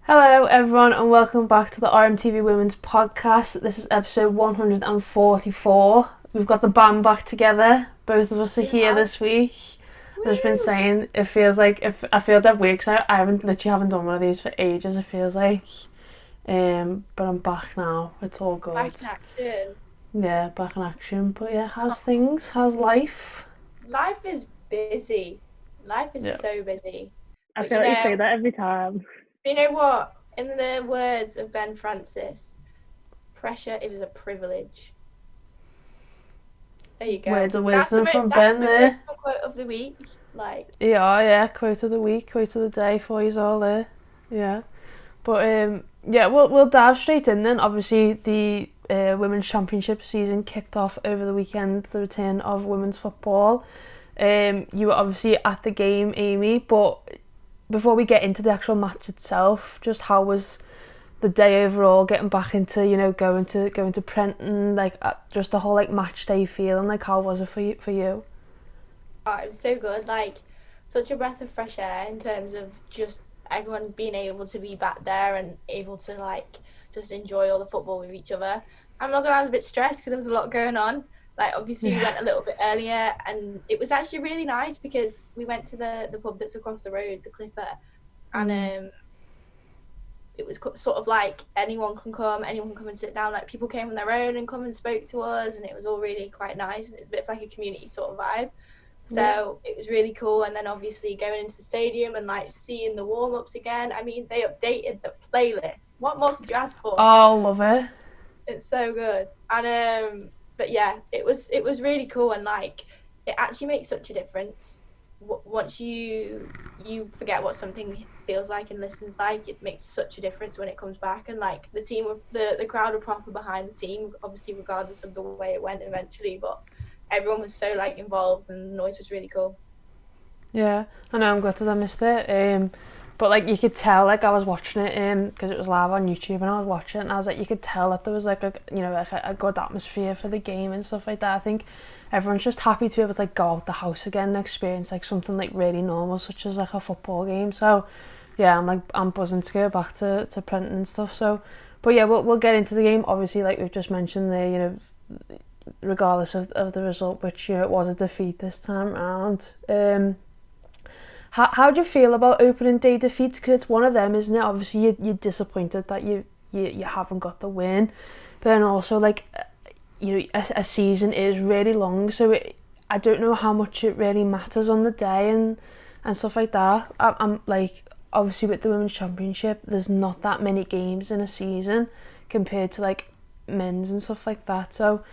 Hello everyone and welcome back to the RMTV Women's Podcast. This is episode 144. We've got the band back together. Both of us are here this week. I've just been saying, it feels like, I feel that weird because I haven't done one of these for ages, it feels like. But I'm back now. It's all good. Back in action. Yeah, back in action. But yeah, how's things? How's life? Life is busy. Life is so busy. I feel like you say that every time. You know what? In the words of Ben Francis, pressure is a privilege. There you go. Words of wisdom from Ben there. That's the quote of the week. Yeah, quote of the week, quote of the day for you all there. Yeah. But we'll dive straight in then. Obviously the Women's Championship season kicked off over the weekend, the return of women's football. You were obviously at the game, Amy, but before we get into the actual match itself, just how was the day overall, getting back into, going to Prenton, just the whole match day feeling, how was it for you? Oh, it was so good, such a breath of fresh air in terms of just everyone being able to be back there and able to just enjoy all the football with each other. I'm not gonna lie, I was a bit stressed because there was a lot going on. Obviously we went a little bit earlier and it was actually really nice because we went to the pub that's across the road, the Clipper, and it was sort of anyone can come and sit down. People came on their own and come and spoke to us, and it was all really quite nice, and it's a bit of a community sort of vibe. So it was really cool. And then obviously going into the stadium and seeing the warm-ups again. I mean, they updated the playlist. What more could you ask for? Oh, love it. It's so good. And but yeah, it was really cool, and it actually makes such a difference. Once you forget what something feels like and listens like, it makes such a difference when it comes back. And the team, the crowd were proper behind the team, obviously regardless of the way it went eventually, but everyone was so involved, and the noise was really cool. Yeah, I know, I'm gutted I missed it. But you could tell, I was watching it because it was live on YouTube, and I was watching it, and I was you could tell that there was a good atmosphere for the game and stuff like that. I think everyone's just happy to be able to go out the house again and experience something really normal, such as a football game. So yeah, I'm buzzing to go back to Prenton and stuff. So, but yeah, we'll get into the game. Obviously, we've just mentioned there, regardless of the result, which it was a defeat this time around. How do you feel about opening day defeats? Because it's one of them, isn't it? Obviously, you're disappointed that you haven't got the win, but then also a season is really long, so I don't know how much it really matters on the day and stuff like that. I'm obviously with the Women's Championship, there's not that many games in a season compared to men's and stuff like that. So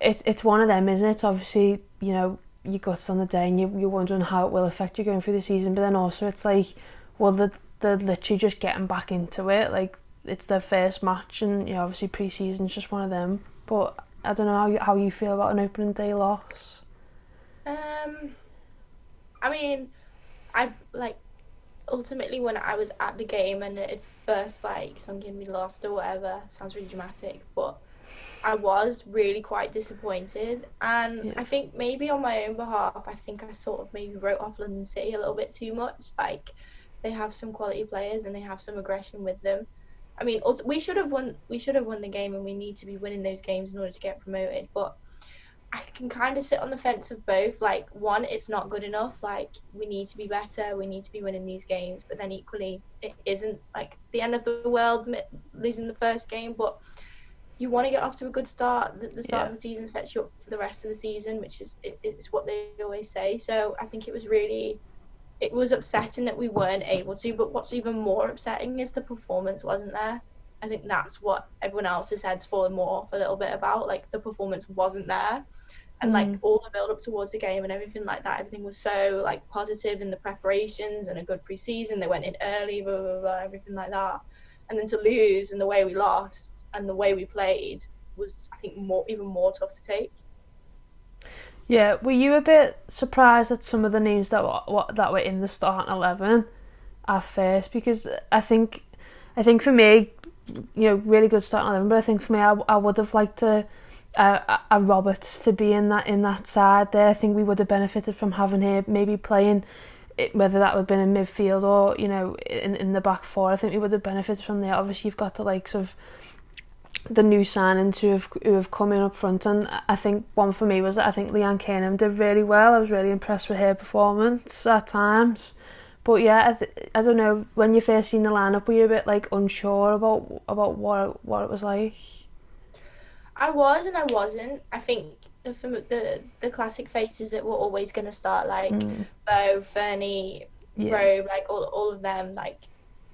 it's one of them, isn't it? It's obviously, you got it on the day and you're wondering how it will affect you going through the season, but then also it's they're literally just getting back into it. It's their first match, and obviously pre-season's just one of them. But I don't know how you feel about an opening day loss. I mean, I ultimately when I was at the game and at first someone me lost or whatever, sounds really dramatic, but I was really quite disappointed, and I think maybe on my own behalf, I think I sort of maybe wrote off London City a little bit too much. They have some quality players and they have some aggression with them. I mean, we should have won the game, and we need to be winning those games in order to get promoted. But I can kind of sit on the fence of both. One, it's not good enough. We need to be better. We need to be winning these games. But then equally, it isn't the end of the world losing the first game. But you want to get off to a good start. The start of the season sets you up for the rest of the season, which is it's what they always say. So I think it was upsetting that we weren't able to. But what's even more upsetting is the performance wasn't there. I think that's what everyone else's heads fallen more off a little bit about. The performance wasn't there. And all the build up towards the game and everything like that, everything was so positive in the preparations and a good pre-season. They went in early, blah, blah, blah, everything like that. And then to lose and the way we lost and the way we played was, I think, even more tough to take. Yeah, were you a bit surprised at some of the names that were in the starting 11 at first? Because I think for me, really good starting 11, but I think for me, I would have liked to a Roberts to be in that side there. I think we would have benefited from having her maybe playing, whether that would have been in midfield or, you know, in the back four. I think we would have benefited from there. Obviously, you've got the likes of the new signings who have come in up front, and I think one for me was that I think Leanne Kiernan did really well. I was really impressed with her performance at times. But yeah, I don't know, when you first seen the lineup, were you a bit like unsure about what it was like? I was and I wasn't. I think the classic faces that were always going to start, like Bo, Fernie, Robe, like all of them, like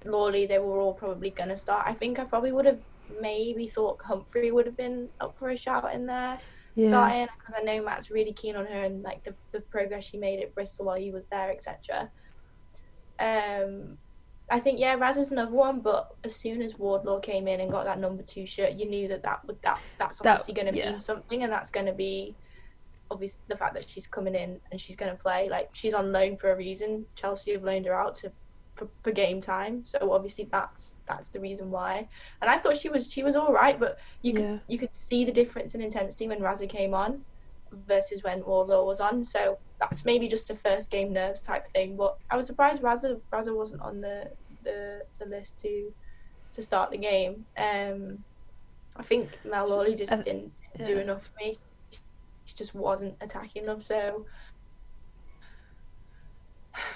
Lawley, they were all probably going to start. I think I probably would have maybe thought Humphrey would have been up for a shout in there starting, because I know Matt's really keen on her and like the progress she made at Bristol while he was there, etc. I think Raz is another one, but as soon as Wardlaw came in and got that number 2 shirt, you knew that's obviously going to mean something, and that's going to be obviously the fact that she's coming in and she's going to play. Like, she's on loan for a reason. Chelsea have loaned her out for game time, so obviously that's the reason why. And I thought she was all right, but you could see the difference in intensity when Razza came on versus when Wardlaw was on. So that's maybe just a first game nerves type thing. But I was surprised Razza wasn't on the list to start the game. I think Mel Lawley just didn't do enough for me. She just wasn't attacking enough. So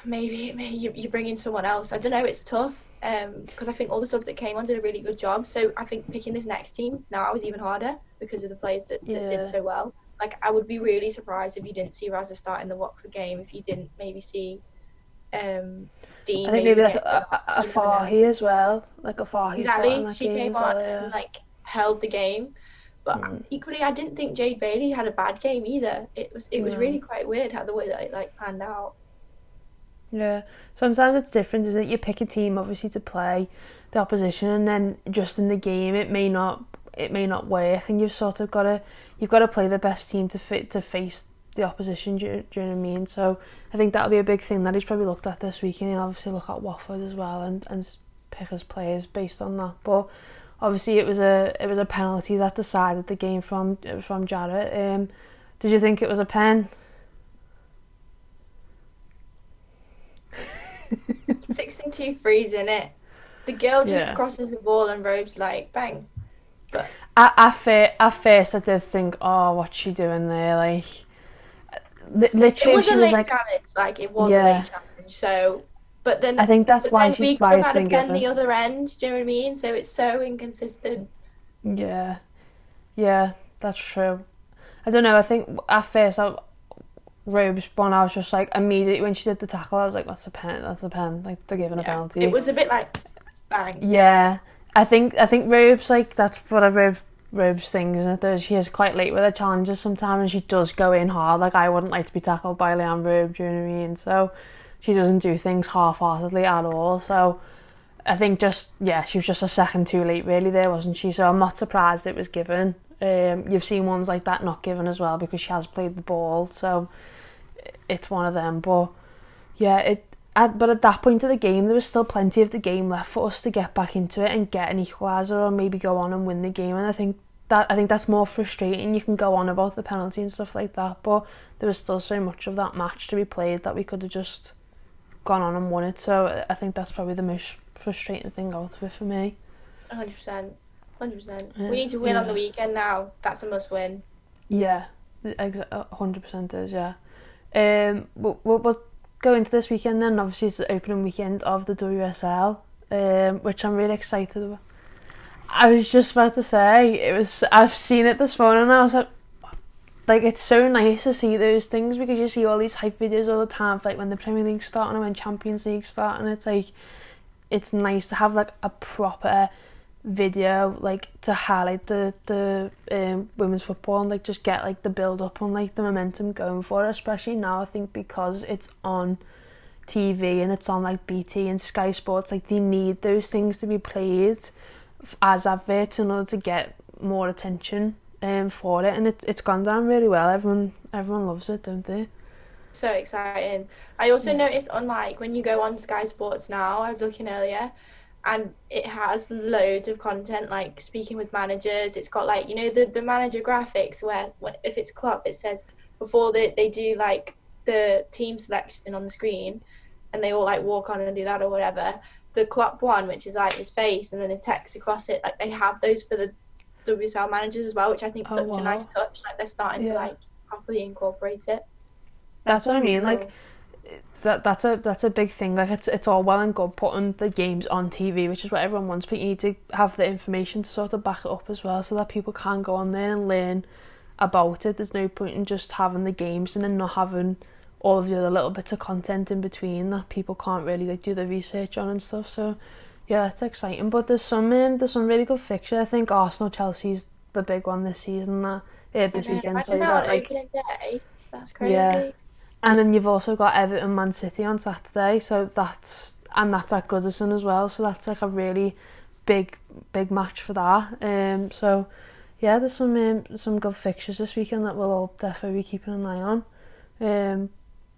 maybe you bring in someone else. I don't know. It's tough because I think all the subs that came on did a really good job. So I think picking this next team now was even harder because of the players that did so well. Like, I would be really surprised if you didn't see Razza start in the Watford game, if you didn't maybe see Dean. I think maybe like a Fahy as well. Like a Fahy. Exactly. She came on and like held the game. But equally, I didn't think Jade Bailey had a bad game either. It was really quite weird how the way that it like panned out. Yeah. Sometimes it's different, isn't it? You pick a team obviously to play the opposition, and then just in the game it may not work, and you've sort of got to play the best team to face the opposition. Do you know what I mean? So I think that'll be a big thing that he's probably looked at this week, and he'll obviously look at Watford as well and pick his players based on that. But obviously it was a penalty that decided the game from Jarrett. Did you think it was a pen? 6 and 2 frees in it. The girl just crosses the ball and Robe's like bang. But at first I did think, oh, what's she doing there? Like, literally, it was she a was late like, challenge. Like, it was a late challenge. So, but then I think that's why we she's could have had a been pen given the other end. Do you know what I mean? So it's so inconsistent. Yeah, that's true. I don't know. I think at first, Robe's one, I was just like, immediately when she did the tackle, I was like, that's a pen. Like, they're giving a penalty. It was a bit like bang. Yeah. I think Robe's like, that's what Robe's thing, isn't it? She is quite late with her challenges sometimes, and she does go in hard. Like, I wouldn't like to be tackled by Leanne Robe, do you know what I mean? So she doesn't do things half-heartedly at all. So I think she was just a second too late really there, wasn't she? So I'm not surprised it was given. You've seen ones like that not given as well because she has played the ball. So it's one of them. But yeah, but at that point of the game, there was still plenty of the game left for us to get back into it and get an equaliser or maybe go on and win the game. And I think that's more frustrating. You can go on about the penalty and stuff like that, but there was still so much of that match to be played that we could have just gone on and won it. So I think that's probably the most frustrating thing out of it for me. 100%. We need to win on the weekend now. That's a must win. Yeah, 100% is, yeah. We'll go into this weekend then. Obviously it's the opening weekend of the WSL, which I'm really excited about. I was just about to say, I've seen it this morning and I was like it's so nice to see those things because you see all these hype videos all the time, like when the Premier League's starting or when Champions League's starting. It's like, it's nice to have like a proper video like to highlight the women's football and like just get like the build up and like the momentum going for it, especially now I think because it's on TV and it's on like BT and Sky Sports. Like, they need those things to be played as adverts in order to get more attention for it, and it's gone down really well. Everyone loves it, don't they? So exciting. I also noticed on, like, when you go on Sky Sports now, I was looking earlier, and it has loads of content, like speaking with managers. It's got like, you know, the manager graphics where if it's club, it says before they do like the team selection on the screen, and they all like walk on and do that or whatever. The club one, which is like his face and then his text across it, like they have those for the WSL managers as well, which I think is Oh such a nice wow. touch. Like they're starting to Yeah. like properly incorporate it. That's what I mean. So, Like that's a big thing. Like it's all well and good putting the games on TV, which is what everyone wants, but you need to have the information to sort of back it up as well, so that people can go on there and learn about it. There's no point in just having the games and then not having all of the other little bits of content in between that people can't really like do the research on and stuff. So yeah, that's exciting. But there's some really good fixture. I think Arsenal Chelsea's the big one this season. That I this know, weekend. So imagine that that on like opening day. That's yeah. crazy. And then you've also got Everton Man City on Saturday, so that's at Goodison as well, so that's like a really big match for that. So yeah, there's some good fixtures this weekend that we'll all definitely be keeping an eye on.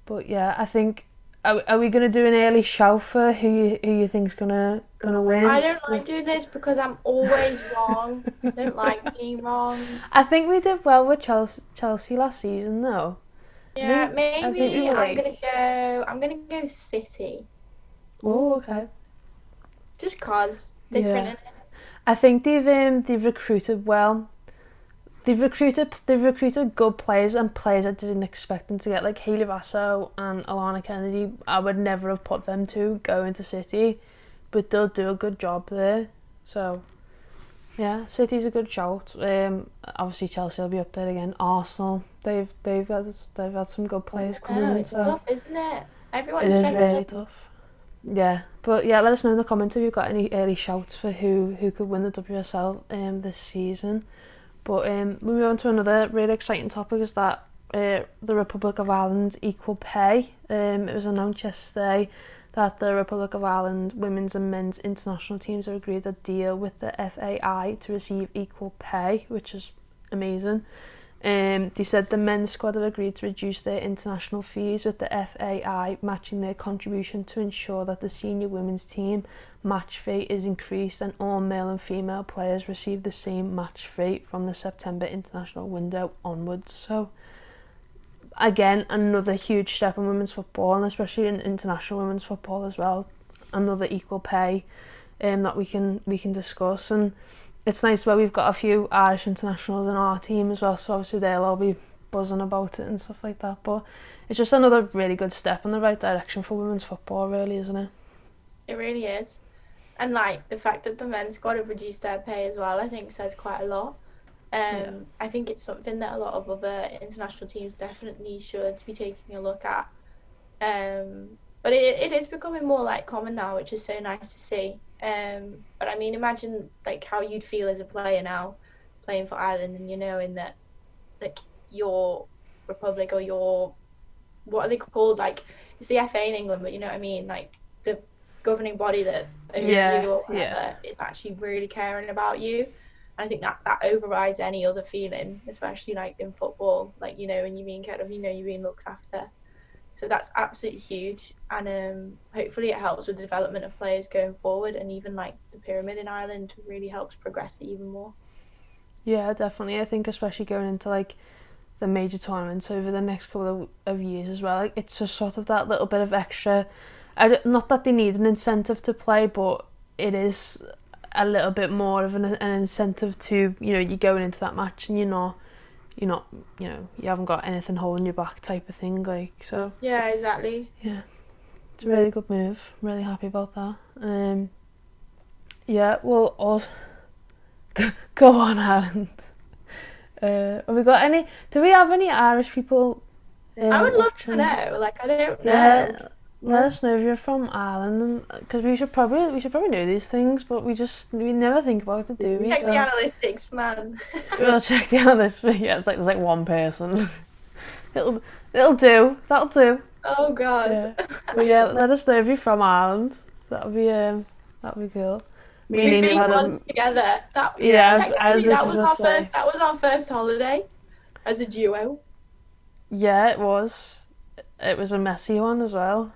But yeah, I think are we gonna do an early shout for who you think's gonna win? I don't like doing this because I'm always wrong. I don't like being wrong. I think we did well with Chelsea last season though. Yeah, I think we maybe were like, I'm gonna go City. oh okay. Just cause different Yeah. in it. I think they've recruited well. They've recruited good players and players I didn't expect them to get, like Hayley Vasso and Alana Kennedy. I would never have put them two go into City, but they'll do a good job there. So yeah, City's a good shout. Obviously Chelsea will be up there again. Arsenal, they've had some good players coming in. It's So tough, isn't it? it Everyone's is trying really to. tough. Yeah, but yeah, let us know in the comments if you've got any early shouts for who could win the WSL this season. But we move on to another really exciting topic, is that the Republic of Ireland equal pay. It was announced yesterday that the Republic of Ireland women's and men's international teams have agreed a deal with the FAI to receive equal pay, which is amazing. They said the men's squad have agreed to reduce their international fees, with the FAI matching their contribution to ensure that the senior women's team match fee is increased and all male and female players receive the same match fee from the September international window onwards. So again, another huge step in women's football, and especially in international women's football as well. Another equal pay that we can discuss. And it's nice where we've got a few Irish internationals in our team as well, so obviously they'll all be buzzing about it and stuff like that. But it's just another really good step in the right direction for women's football, really, isn't it? It really is. And like the fact that the men's squad have reduced their pay as well, I think says quite a lot. I think it's something that a lot of other international teams definitely should be taking a look at. But it is becoming more like common now, which is so nice to see. But I mean, imagine like how you'd feel as a player now playing for Ireland, and you know, in that like your republic or your, what are they called? Like it's the FA in England, but you know what I mean? Like the governing body that owns you or whatever is actually really caring about you. And I think that overrides any other feeling, especially like in football, like, you know, when you're being cared of, you know, you're being looked after. So that's absolutely huge, and hopefully it helps with the development of players going forward, and even like the pyramid in Ireland really helps progress it even more. Yeah, definitely. I think especially going into like the major tournaments over the next couple of years as well, like, it's just sort of that little bit of extra. Not that they need an incentive to play, but it is a little bit more of an incentive to, you know, you're going into that match and you're not, you know, you haven't got anything holding you back type of thing, like, so. Yeah, exactly. Yeah, it's a really good move. I'm really happy about that. Yeah, well, also, go on, Ireland. Have we got any? Do we have any Irish people? I would love to watching? know. Like, I don't know. Yeah, let us know if you're from Ireland, because we should probably know these things, but we never think about it, do we? Check So the analytics, man. we'll check the analytics. But yeah, there's like one person. it'll do. That'll do. Oh God. Yeah. But yeah, let us know if you're from Ireland. That'll be cool. We've been once together. That was our first holiday as a duo. Yeah, it was. It was a messy one as well.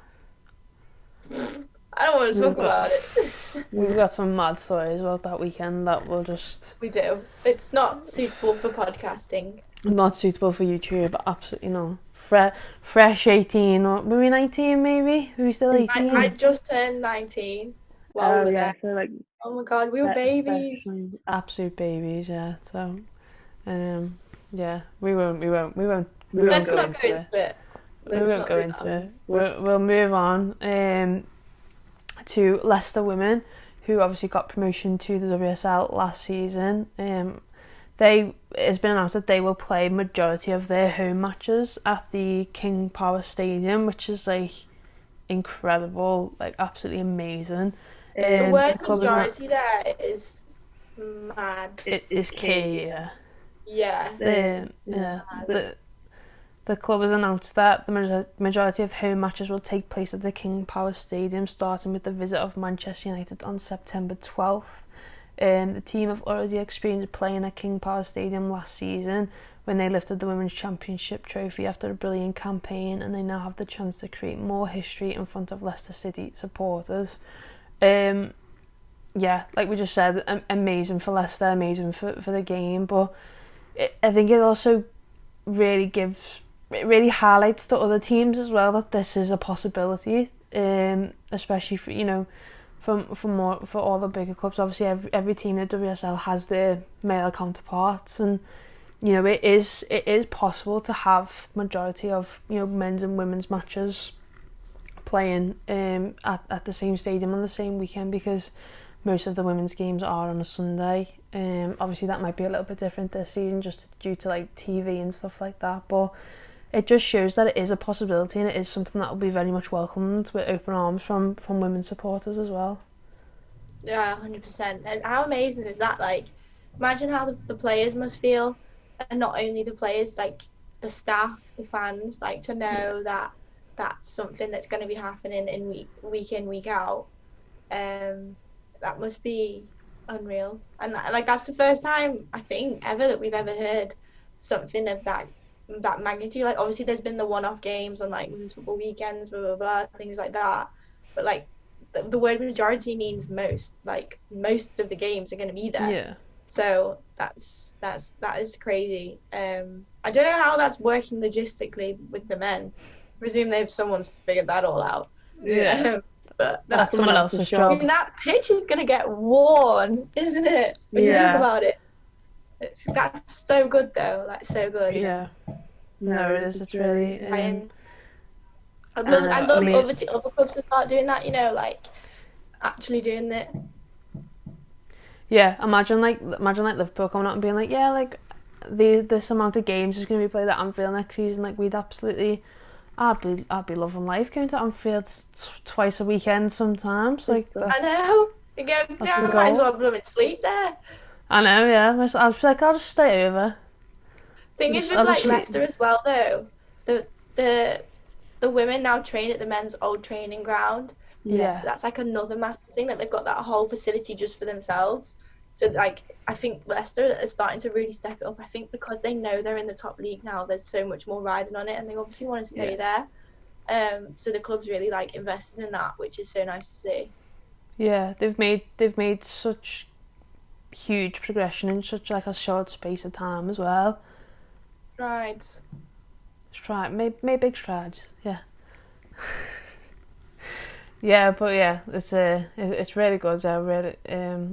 I don't want to talk about it. We've got some mad stories about that weekend that will just We do. It's not suitable for podcasting. not suitable for YouTube. Absolutely not. Fresh 18, or were we 19 maybe? Were we still 18? I just turned 19 while we were there. So like Oh my god, we were babies. absolute babies, yeah. So, yeah, we won't Let's go not into go it. into it. We won't go into it. We'll move on to Leicester women, who obviously got promotion to the WSL last season. It's been announced that they will play majority of their home matches at the King Power Stadium, which is like incredible, like absolutely amazing. The word club majority there is mad. It is key, yeah. Yeah. The club has announced that the majority of home matches will take place at the King Power Stadium, starting with the visit of Manchester United on September 12th. The team have already experienced playing at King Power Stadium last season when they lifted the Women's Championship trophy after a brilliant campaign, and they now have the chance to create more history in front of Leicester City supporters. Yeah, like we just said, amazing for Leicester, amazing for the game, but I think it also really highlights to other teams as well that this is a possibility, especially for for all the bigger clubs. Obviously every team in the WSL has their male counterparts, and it is possible to have majority of men's and women's matches playing at the same stadium on the same weekend, because most of the women's games are on a Sunday. Obviously that might be a little bit different this season just due to like TV and stuff like that, but it just shows that it is a possibility, and it is something that will be very much welcomed with open arms from women's supporters as well. Yeah, 100%. And how amazing is that? Like, imagine how the players must feel, and not only the players, like the staff, the fans, like to know that that's something that's going to be happening in week in, week out. That must be unreal. And like that's the first time I think ever that we've ever heard something of that magnitude. Like obviously there's been the one-off games on like women's football weekends, blah blah blah, things like that. But like the word majority means most. Like most of the games are going to be there. Yeah. So that is crazy. I don't know how that's working logistically with the men. I presume someone's figured that all out. Yeah. But that's someone else's job. I mean, that pitch is going to get worn, isn't it? When you think about it. That's so good, though. That's so good. Yeah. No, it is. It's really... I'd love other clubs to start doing that, like actually doing it. Yeah, imagine like Liverpool coming out and being like, yeah, like this amount of games is going to be played at Anfield next season. Like we'd absolutely... I'd be loving life going to Anfield twice a weekend sometimes. Like I know. Again, might as well blooming sleep there. I know, yeah. I was like, I'll just stay over. Thing is with like Leicester as well, though, the women now train at the men's old training ground. Yeah. So that's like another massive thing, that they've got that whole facility just for themselves. So like I think Leicester is starting to really step it up. I think because they know they're in the top league now, there's so much more riding on it, and they obviously want to stay there. So the club's really like invested in that, which is so nice to see. Yeah, they've made such huge progression in such like a short space of time as well. Strides. Made big strides. Yeah. Yeah, but yeah, it's really good. I'm really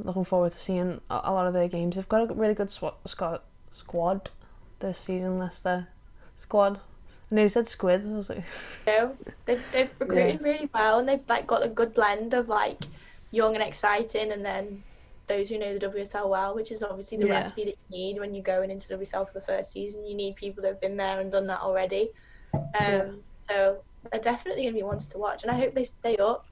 looking forward to seeing a lot of their games. They've got a really good squad this season, Leicester. Squad. I nearly said squid. I was like... No, they've recruited really well, and they've like got a good blend of like young and exciting, and then those who know the WSL well, which is obviously the recipe that you need when you're going into WSL for the first season. You need people that have been there and done that already. So they're definitely going to be ones to watch, and I hope they stay up.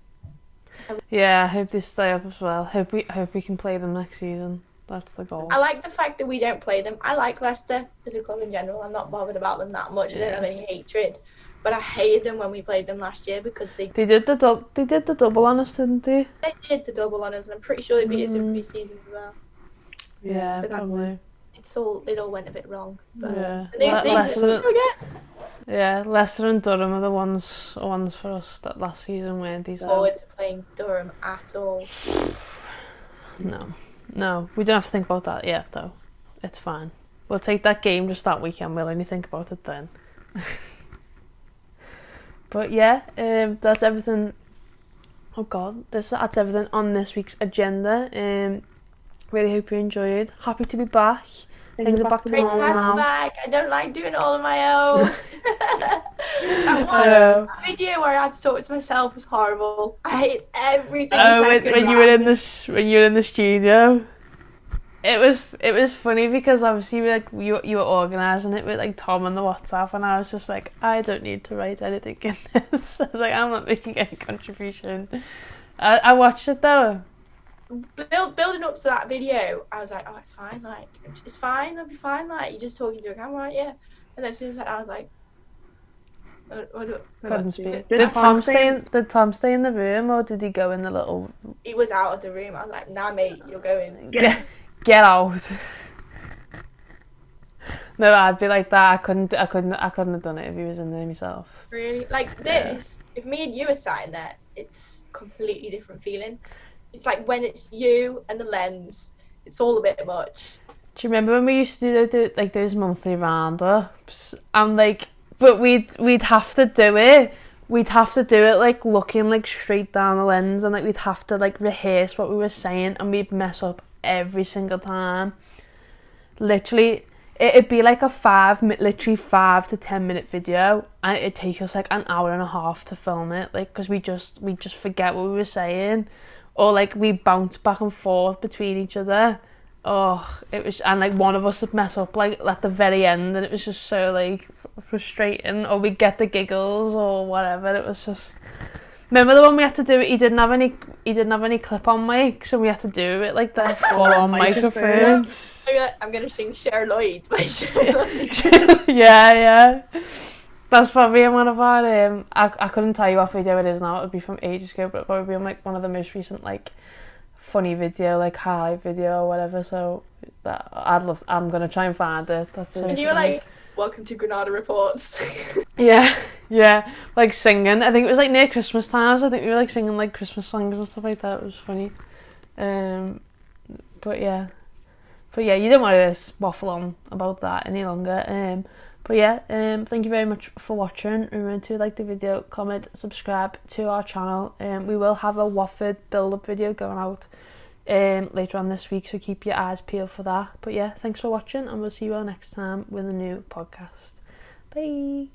Yeah, I hope they stay up as well. Hope we can play them next season. That's the goal. I like the fact that we don't play them. I like Leicester as a club in general. I'm not bothered about them that much. I don't have any hatred, but I hated them when we played them last year because they did the double on us, didn't they? They did the double on us, and I'm pretty sure they beat us in pre-season as well. Yeah, so probably. It all went a bit wrong. But yeah. the new season, again. Yeah, Leicester and Durham are the ones for us that last season, weren't they? So Forward to playing Durham at all. no, we don't have to think about that yet, though. It's fine. We'll take that game just that weekend. We'll only think about it then. But yeah, that's everything. Oh God, that's everything on this week's agenda. Really hope you enjoyed. Happy to be back. Things are back to Great to normal have now. you back. I don't like doing it all on my own. I That video where I had to talk to myself was horrible. I hate every single Oh, second. when you were in this, when you were in the studio, it was funny because obviously you were organising it with like Tom and the WhatsApp, and I was just like, I don't need to write anything in this. I was like, I'm not making any contribution. I watched it though. Building up to that video, I was like, oh, it's fine, like, it's fine, I'll be fine, like, you're just talking to a camera, right? Yeah. And then as soon as I was like, Couldn't speak. Did Tom stay in the room, or did he go in the little... He was out of the room. I was like, nah, mate, you're going. Get out. No, I'd be like that. I couldn't have done it if he was in there myself. Really? Like this, if me and you are sat in there, it's completely different feeling. It's like when it's you and the lens, it's all a bit much. Do you remember when we used to do like those monthly roundups? And like, but we'd have to do it. We'd have to do it like looking like straight down the lens, and like we'd have to like rehearse what we were saying, and we'd mess up every single time. Literally, it'd be like literally 5 to 10 minute video, and it'd take us like an hour and a half to film it, like because we just forget what we were saying, or like we bounce back and forth between each other. Oh, it was, and like one of us would mess up like at the very end, and it was just so like frustrating, or we'd get the giggles or whatever. It was just, remember the one we had to do it, he didn't have any clip-on mic, so we had to do it like the full-on microphones. I'm gonna sing Cher Lloyd by Cher Lloyd. yeah that's probably one of our I couldn't tell you what video it is now. It would be from ages ago, but it would probably be like one of the most recent like funny video, like highlight video or whatever. So that I'm gonna try and find it. That's so and you were like, welcome to Granada Reports. yeah, like singing. I think it was like near Christmas times. I think we were like singing like Christmas songs and stuff like that. It was funny. But yeah, you don't want to just waffle on about that any longer. But yeah, thank you very much for watching. Remember to like the video, comment, subscribe to our channel. We will have a Watford build-up video going out later on this week, so keep your eyes peeled for that. But yeah, thanks for watching, and we'll see you all next time with a new podcast. Bye.